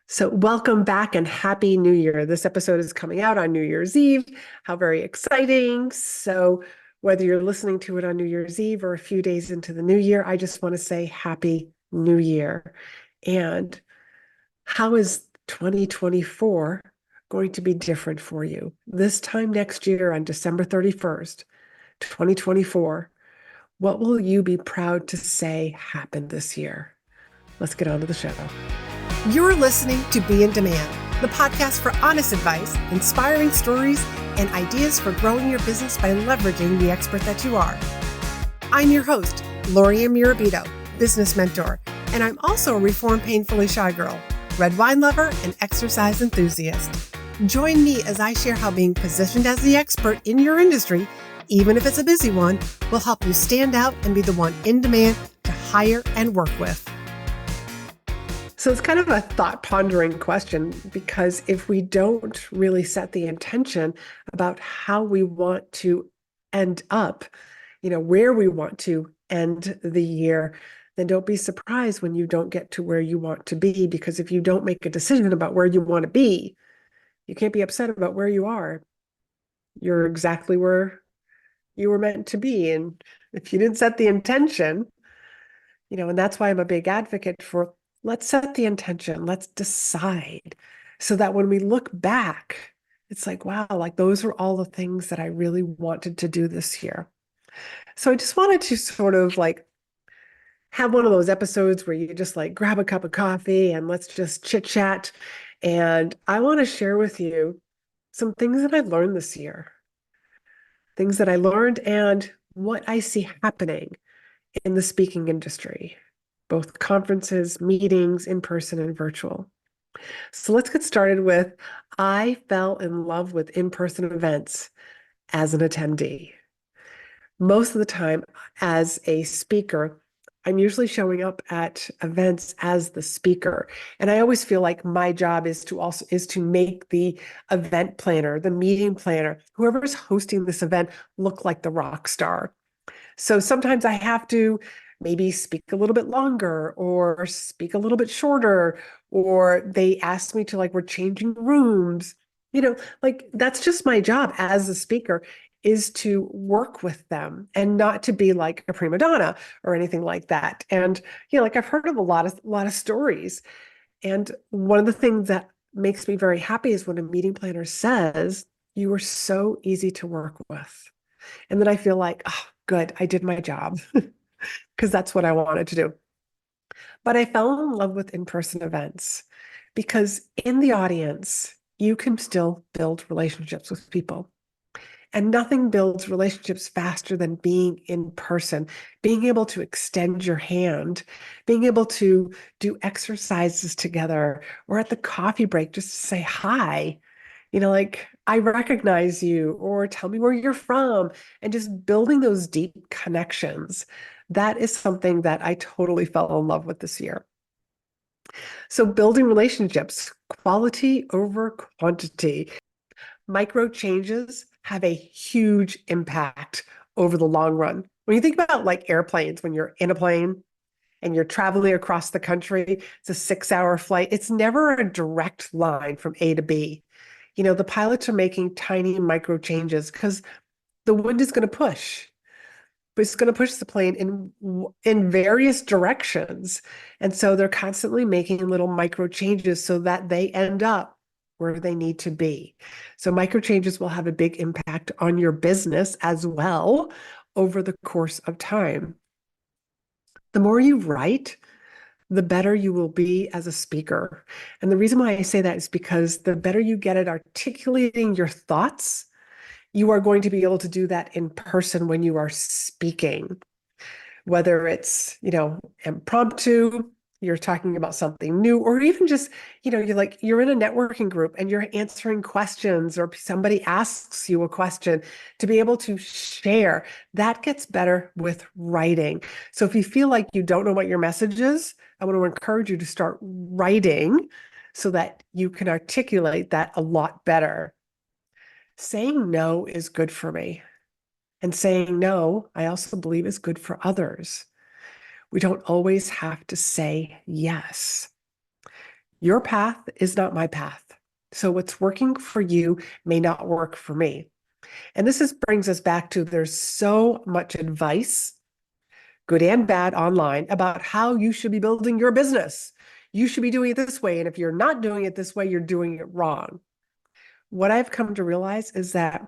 So, welcome back and Happy New Year. This episode is coming out on New Year's Eve. How very exciting. So, whether you're listening to it on New Year's Eve or a few days into the new year, I just want to say Happy New Year. And how is 2024 going to be different for you? This time next year on December 31st, 2024, what will you be proud to say happened this year? Let's get on to the show. You're listening to Be in Demand, the podcast for honest advice, inspiring stories, and ideas for growing your business by leveraging the expert that you are. I'm your host, Laurie-Ann, business mentor, and I'm also a reformed painfully shy girl, red wine lover, and exercise enthusiast. Join me as I share how being positioned as the expert in your industry, even if it's a busy one, will help you stand out and be the one in demand to hire and work with. So it's kind of a thought-pondering question, because if we don't really set the intention about how we want to end up, where we want to end the year, then don't be surprised when you don't get to where you want to be, because if you don't make a decision about where you want to be, you can't be upset about where you are. You're exactly where you were meant to be. And if you didn't set the intention, and that's why I'm a big advocate for let's set the intention, let's decide, so that when we look back, it's like, wow, like those are all the things that I really wanted to do this year. So I just wanted to sort of like have one of those episodes where you just like grab a cup of coffee and let's just chit chat. And I want to share with you some things that I learned this year, things that I learned and what I see happening in the speaking industry, both conferences, meetings, in person and virtual. So let's get started with, I fell in love with in-person events as an attendee. Most of the time as a speaker, I'm usually showing up at events as the speaker. And I always feel like my job is to make the event planner, the meeting planner, whoever's hosting this event look like the rock star. So sometimes I have to maybe speak a little bit longer or speak a little bit shorter, or they ask me to, like, we're changing rooms. Like that's just my job as a speaker, is to work with them and not to be like a prima donna or anything like that. And, like I've heard of a lot of stories. And one of the things that makes me very happy is when a meeting planner says, you were so easy to work with. And then I feel like, oh, good, I did my job, because that's what I wanted to do. But I fell in love with in-person events because in the audience, you can still build relationships with people. And nothing builds relationships faster than being in person, being able to extend your hand, being able to do exercises together, or at the coffee break, just to say hi. Like, I recognize you, or tell me where you're from, and just building those deep connections. That is something that I totally fell in love with this year. So building relationships, quality over quantity. Micro changes have a huge impact over the long run. When you think about like airplanes, when you're in a plane and you're traveling across the country, it's a 6-hour flight. It's never a direct line from A to B. The pilots are making tiny micro changes because the wind is going to push, but it's going to push the plane in various directions. And so they're constantly making little micro changes so that they end up where they need to be. So micro changes will have a big impact on your business as well over the course of time. The more you write, the better you will be as a speaker. And the reason why I say that is because the better you get at articulating your thoughts, you are going to be able to do that in person when you are speaking. Whether it's, impromptu, you're talking about something new, or even just, you're in a networking group and you're answering questions, or somebody asks you a question, to be able to share. That gets better with writing. So if you feel like you don't know what your message is, I want to encourage you to start writing so that you can articulate that a lot better. Saying no is good for me. And saying no, I also believe, is good for others. We don't always have to say yes. Your path is not my path. So what's working for you may not work for me. And brings us back to there's so much advice, good and bad, online about how you should be building your business. You should be doing it this way. And if you're not doing it this way, you're doing it wrong. What I've come to realize is that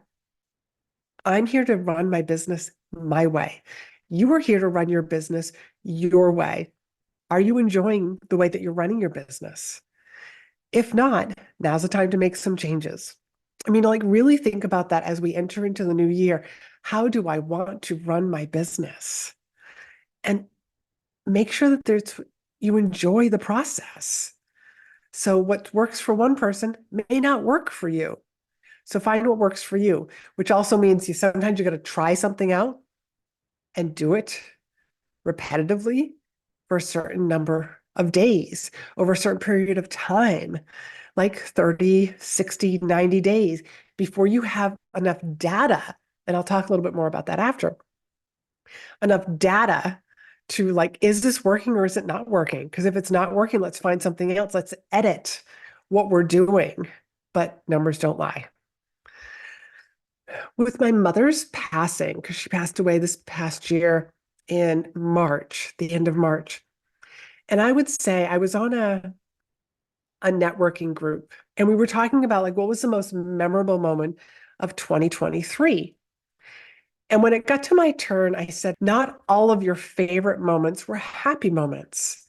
I'm here to run my business my way. You are here to run your business your way. Are you enjoying the way that you're running your business? If not, now's the time to make some changes. I mean, like really think about that as we enter into the new year. How do I want to run my business? And make sure that you enjoy the process. So what works for one person may not work for you. So find what works for you, which also means sometimes you got to try something out and do it repetitively for a certain number of days over a certain period of time, like 30, 60, 90 days before you have enough data. And I'll talk a little bit more about that after. Enough data to like, is this working or is it not working? Because if it's not working, let's find something else. Let's edit what we're doing. But numbers don't lie. With my mother's passing, because she passed away this past year in March, the end of March. And I would say I was on a networking group and we were talking about like what was the most memorable moment of 2023. And when it got to my turn, I said, not all of your favorite moments were happy moments.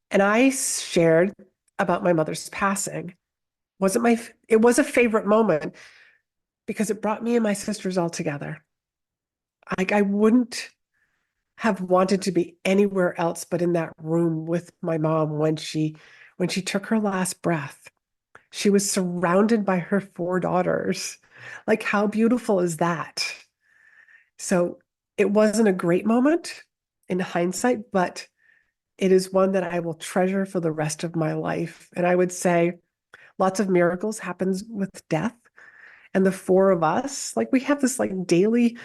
And I shared about my mother's passing. It was a favorite moment because it brought me and my sisters all together. Like I wouldn't have wanted to be anywhere else but in that room with my mom when she took her last breath. She was surrounded by her four daughters. Like how beautiful is that? So it wasn't a great moment in hindsight, but it is one that I will treasure for the rest of my life. And I would say lots of miracles happens with death. And the four of us, like we have this like daily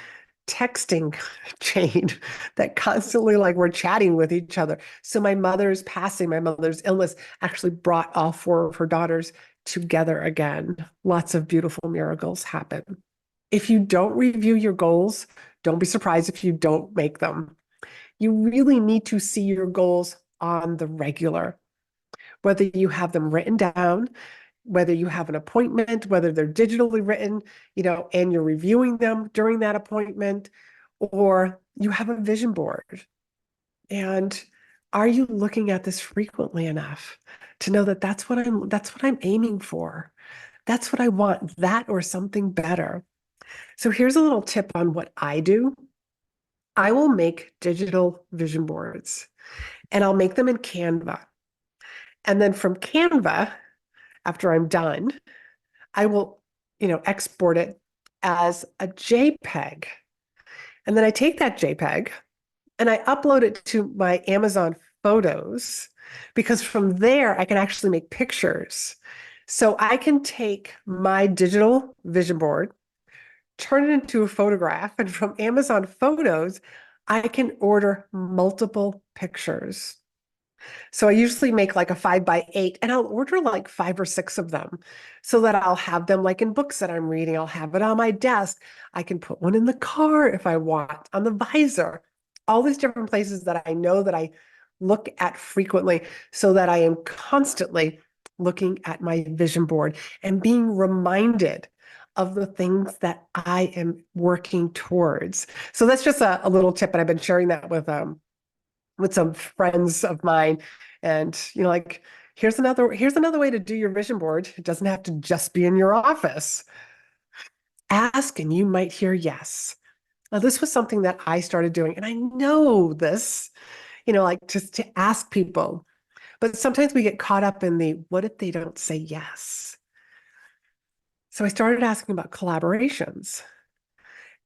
texting chain that constantly like we're chatting with each other. So my mother's passing, my mother's illness actually brought all four of her daughters together again. Lots of beautiful miracles happen. If you don't review your goals, don't be surprised if you don't make them. You really need to see your goals on the regular, whether you have them written down, whether you have an appointment, whether they're digitally written, and you're reviewing them during that appointment, or you have a vision board. And are you looking at this frequently enough to know that that's what I'm aiming for? That's what I want, that or something better. So here's a little tip on what I do. I will make digital vision boards and I'll make them in Canva. And then from Canva, after I'm done, I will, export it as a JPEG. And then I take that JPEG and I upload it to my Amazon Photos because from there I can actually make pictures. So I can take my digital vision board, turn it into a photograph, and from Amazon Photos, I can order multiple pictures. So I usually make like a 5x8 and I'll order like 5 or 6 of them so that I'll have them like in books that I'm reading. I'll have it on my desk. I can put one in the car if I want, on the visor, all these different places that I know that I look at frequently so that I am constantly looking at my vision board and being reminded of the things that I am working towards. So that's just a little tip, and I've been sharing that with some friends of mine. And, like, here's another way to do your vision board. It doesn't have to just be in your office. Ask and you might hear yes. Now, this was something that I started doing, and I know this, like just to ask people. But sometimes we get caught up in the, what if they don't say yes? So I started asking about collaborations,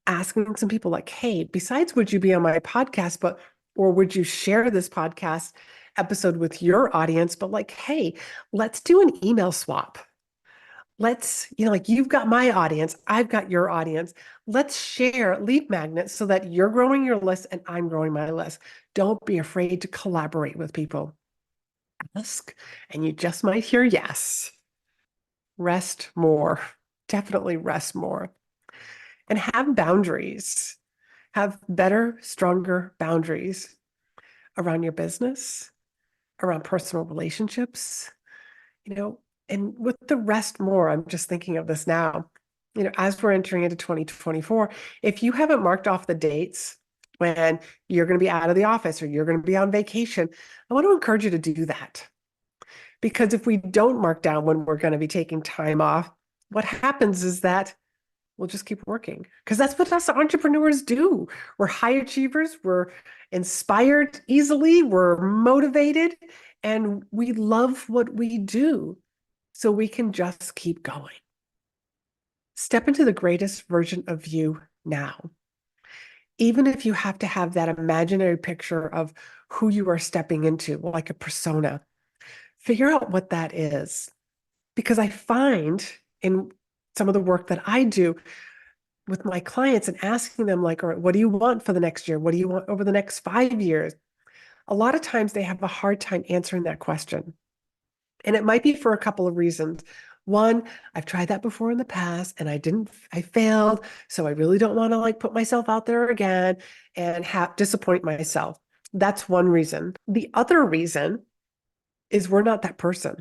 asking some people like, hey, besides, would you be on my podcast, or would you share this podcast episode with your audience? But like, hey, let's do an email swap. Let's, like you've got my audience, I've got your audience. Let's share lead magnets so that you're growing your list and I'm growing my list. Don't be afraid to collaborate with people. ask, and you just might hear yes. Rest more. Definitely rest more. And have boundaries. Have better, stronger boundaries around your business, around personal relationships, you know, and with the rest more, I'm just thinking of this now. As we're entering into 2024, if you haven't marked off the dates when you're going to be out of the office or you're going to be on vacation, I want to encourage you to do that. Because if we don't mark down when we're going to be taking time off, what happens is that we'll just keep working because that's what us entrepreneurs do. We're high achievers, we're inspired easily, we're motivated, and we love what we do. So we can just keep going. Step into the greatest version of you now. Even if you have to have that imaginary picture of who you are stepping into, like a persona, figure out what that is. Because I find in some of the work that I do with my clients and asking them, like, all right, what do you want for the next year? What do you want over the next 5 years? A lot of times they have a hard time answering that question. And it might be for a couple of reasons. One, I've tried that before in the past and I failed. So I really don't want to like put myself out there again and disappoint myself. That's one reason. The other reason is we're not that person.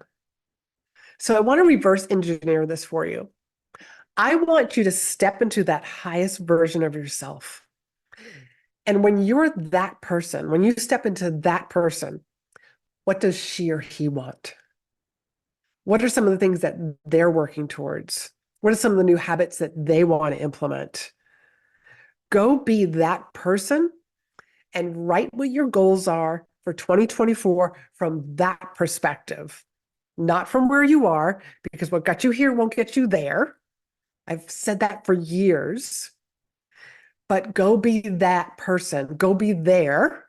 So I want to reverse engineer this for you. I want you to step into that highest version of yourself. And when you're that person, when you step into that person, what does she or he want? What are some of the things that they're working towards? What are some of the new habits that they want to implement? Go be that person and write what your goals are for 2024 from that perspective, not from where you are, because what got you here won't get you there. I've said that for years, but go be that person, go be there,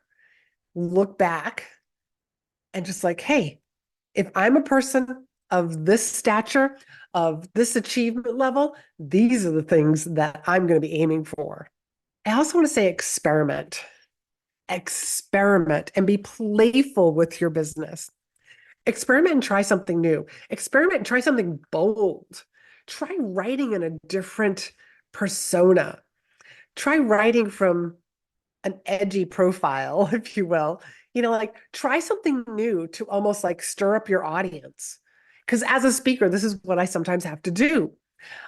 look back and just like, hey, if I'm a person of this stature, of this achievement level, these are the things that I'm going to be aiming for. I also want to say experiment and be playful with your business. Experiment and try something new. Experiment and try something bold. Try writing in a different persona. Try writing from an edgy profile, if you will. Like try something new to almost like stir up your audience. Because as a speaker, this is what I sometimes have to do.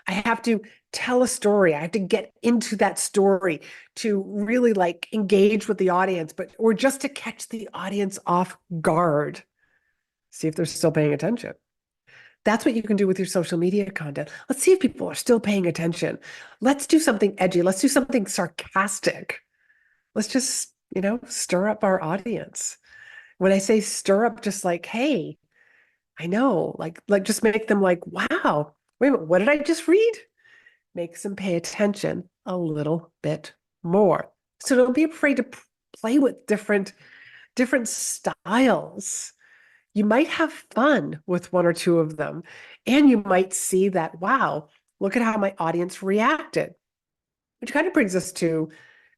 I have to tell a story. I have to get into that story to really like engage with the audience, or just to catch the audience off guard. See if they're still paying attention. That's what you can do with your social media content. Let's see if people are still paying attention. Let's do something edgy. Let's do something sarcastic. Let's just, stir up our audience. When I say stir up, just like, hey, I know, like just make them like, wow, wait a minute, what did I just read? Makes them pay attention a little bit more. So don't be afraid to play with different styles. You might have fun with one or two of them, and you might see that, wow, look at how my audience reacted. Which kind of brings us to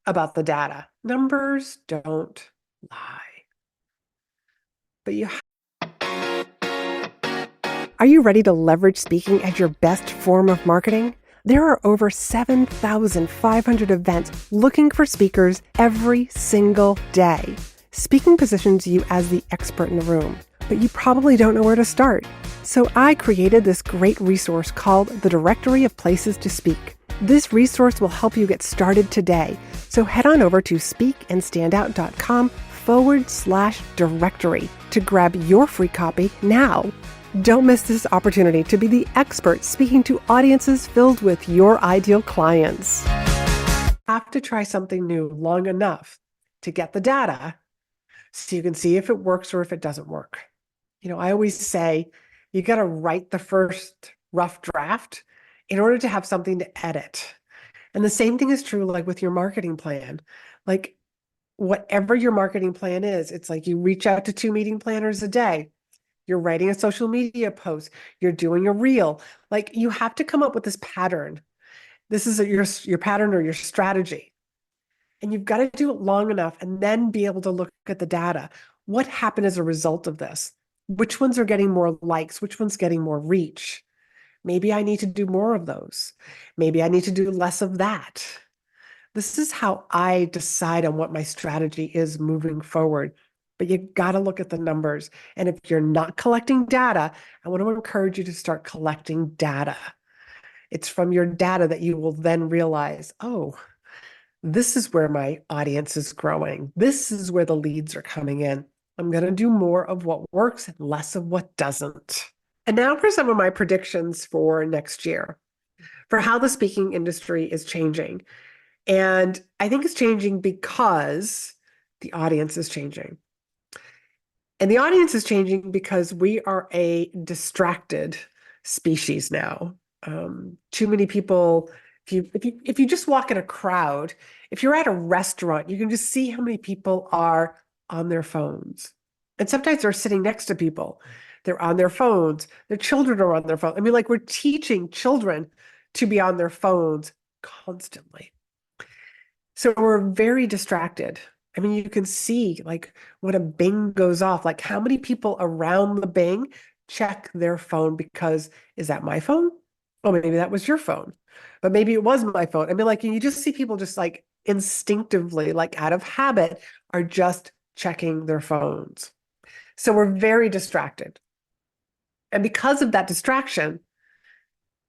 about the data. Numbers don't lie. But Are you ready to leverage speaking as your best form of marketing? There are over 7,500 events looking for speakers every single day. Speaking positions you as the expert in the room, but you probably don't know where to start. So I created this great resource called the Directory of Places to Speak. This resource will help you get started today. So head on over to speakandstandout.com/directory to grab your free copy now. Don't miss this opportunity to be the expert speaking to audiences filled with your ideal clients. Have to try something new long enough to get the data so you can see if it works or if it doesn't work. I always say you got to write the first rough draft in order to have something to edit. And the same thing is true like with your marketing plan. Like whatever your marketing plan is, it's like you reach out to 2 meeting planners a day. You're writing a social media post. You're doing a reel. Like you have to come up with this pattern. This is your pattern or your strategy. And you've got to do it long enough and then be able to look at the data. What happened as a result of this? which ones are getting more likes, which one's getting more reach. Maybe I need to do more of those. Maybe I need to do less of that. This is how I decide on what my strategy is moving forward. But you got to look at the numbers. And if you're not collecting data, I want to encourage you to start collecting data. It's from your data that you will then realize, oh, this is where my audience is growing. This is where the leads are coming in. I'm going to do more of what works and less of what doesn't. And now for some of my predictions for next year, for how the speaking industry is changing. And I think it's changing because the audience is changing. And the audience is changing because we are a distracted species now. Too many people, if you just walk in a crowd, if you're at a restaurant, you can just see how many people are on their phones. And sometimes they're sitting next to people. They're on their phones. Their children are on their phone. I mean, like we're teaching children to be on their phones constantly. So we're very distracted. I mean, you can see like when a bing goes off, like how many people around the bing check their phone because is that my phone? Oh, maybe that was your phone, but maybe it was my phone. I mean, like you just see people just like instinctively, like out of habit, are just checking their phones. So we're very distracted. And because of that distraction,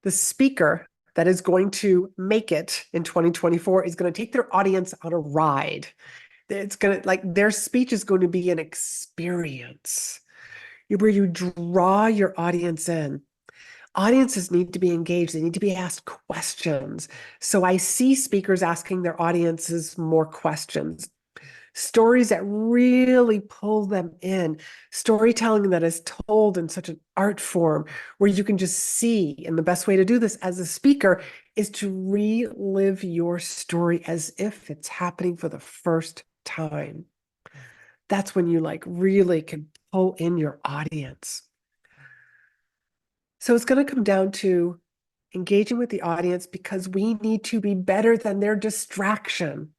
the speaker that is going to make it in 2024 is going to take their audience on a ride. It's going to, like, their speech is going to be an experience where you draw your audience in. Audiences need to be engaged. They need to be asked questions. So I see speakers asking their audiences more questions. Stories that really pull them in, storytelling that is told in such an art form where you can just see. And the best way to do this as a speaker is to relive your story as if it's happening for the first time. That's when you like really can pull in your audience. So it's going to come down to engaging with the audience because we need to be better than their distraction.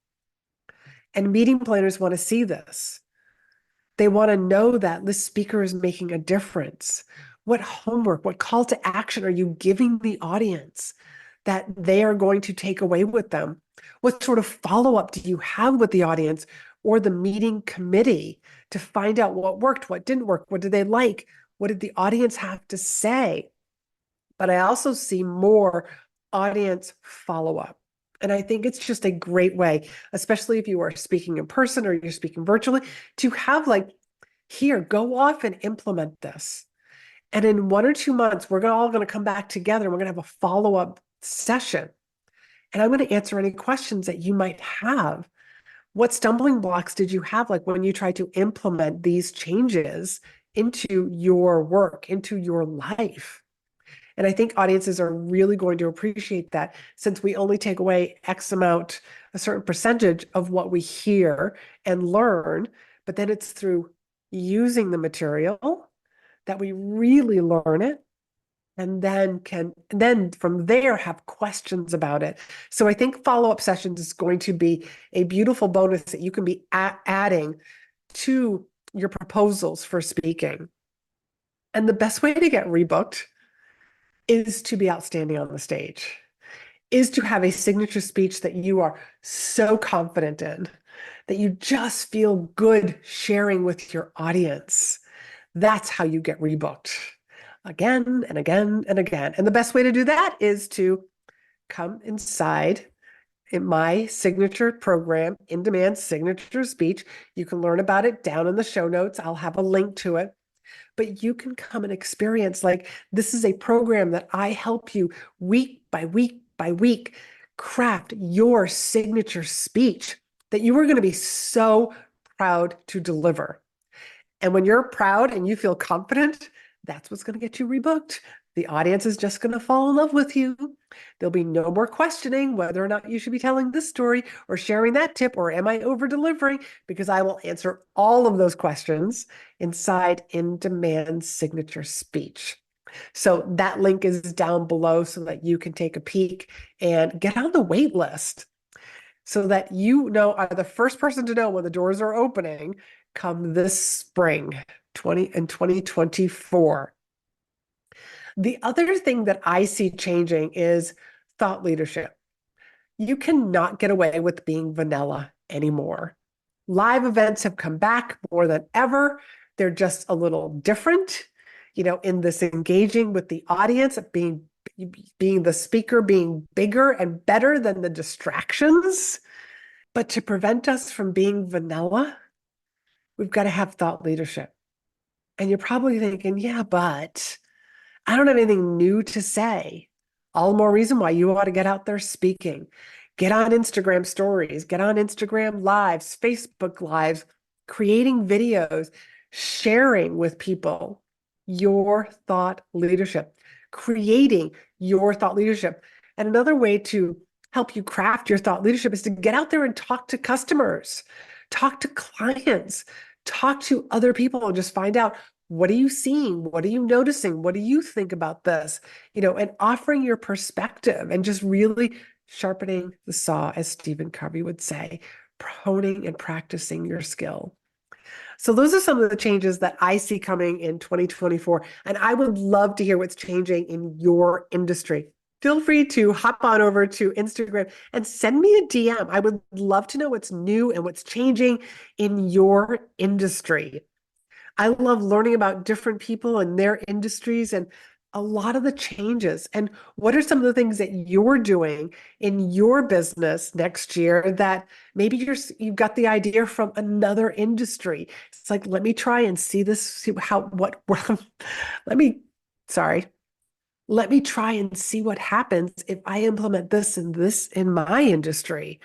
And meeting planners want to see this. They want to know that this speaker is making a difference. What homework, what call to action are you giving the audience that they are going to take away with them? What sort of follow-up do you have with the audience or the meeting committee to find out what worked, what didn't work, what did they like, what did the audience have to say? But I also see more audience follow-up. And I think it's just a great way, especially if you are speaking in person or you're speaking virtually, to have like, here, go off and implement this. And in 1 or 2 months, we're all going to come back together and we're going to have a follow-up session. And I'm going to answer any questions that you might have. What stumbling blocks did you have, like when you tried to implement these changes into your work, into your life? And I think audiences are really going to appreciate that since we only take away X amount, a certain percentage of what we hear and learn, but then it's through using the material that we really learn it and then from there have questions about it. So I think follow-up sessions is going to be a beautiful bonus that you can be adding to your proposals for speaking. And the best way to get rebooked is to be outstanding on the stage, is to have a signature speech that you are so confident in, that you just feel good sharing with your audience. That's how you get rebooked again and again and again. And the best way to do that is to come inside in my signature program, In Demand Signature Speech. You can learn about it down in the show notes. I'll have a link to it. But you can come and experience, like, this is a program that I help you week by week by week craft your signature speech that you are going to be so proud to deliver. And when you're proud and you feel confident, that's what's going to get you rebooked. The audience is just going to fall in love with you. There'll be no more questioning whether or not you should be telling this story or sharing that tip, or am I over delivering? Because I will answer all of those questions inside In Demand Signature Speech. So that link is down below so that you can take a peek and get on the wait list so that you are the first person to know when the doors are opening come this spring, 2024. The other thing that I see changing is thought leadership. You cannot get away with being vanilla anymore. Live events have come back more than ever. They're just a little different, in this engaging with the audience, being the speaker, being bigger and better than the distractions. But to prevent us from being vanilla, we've got to have thought leadership. And you're probably thinking, yeah, but I don't have anything new to say. All the more reason why you ought to get out there speaking. Get on Instagram stories, get on Instagram lives, Facebook lives, creating videos, sharing with people your thought leadership, creating your thought leadership. And another way to help you craft your thought leadership is to get out there and talk to customers, talk to clients, talk to other people, and just find out, what are you seeing? What are you noticing? What do you think about this? And offering your perspective and just really sharpening the saw, as Stephen Covey would say, honing and practicing your skill. So those are some of the changes that I see coming in 2024. And I would love to hear what's changing in your industry. Feel free to hop on over to Instagram and send me a DM. I would love to know what's new and what's changing in your industry. I love learning about different people and their industries and a lot of the changes. And what are some of the things that you're doing in your business next year that maybe you've got the idea from another industry? It's like, let me try and see this, let me, sorry, let me try and see what happens if I implement this and this in my industry.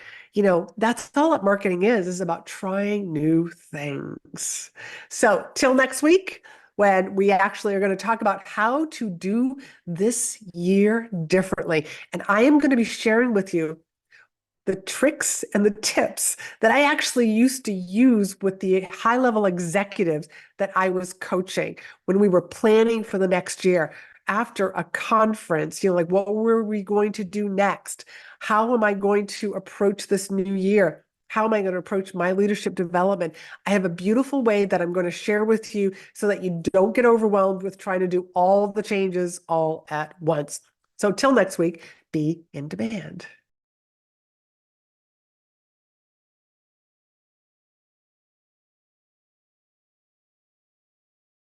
That's all that marketing is about trying new things. So till next week, when we actually are going to talk about how to do this year differently. And I am going to be sharing with you the tricks and the tips that I actually used to use with the high-level executives that I was coaching when we were planning for the next year after a conference, like, what were we going to do next? How am I going to approach this new year? How am I going to approach my leadership development? I have a beautiful way that I'm going to share with you so that you don't get overwhelmed with trying to do all the changes all at once. So till next week, be in demand.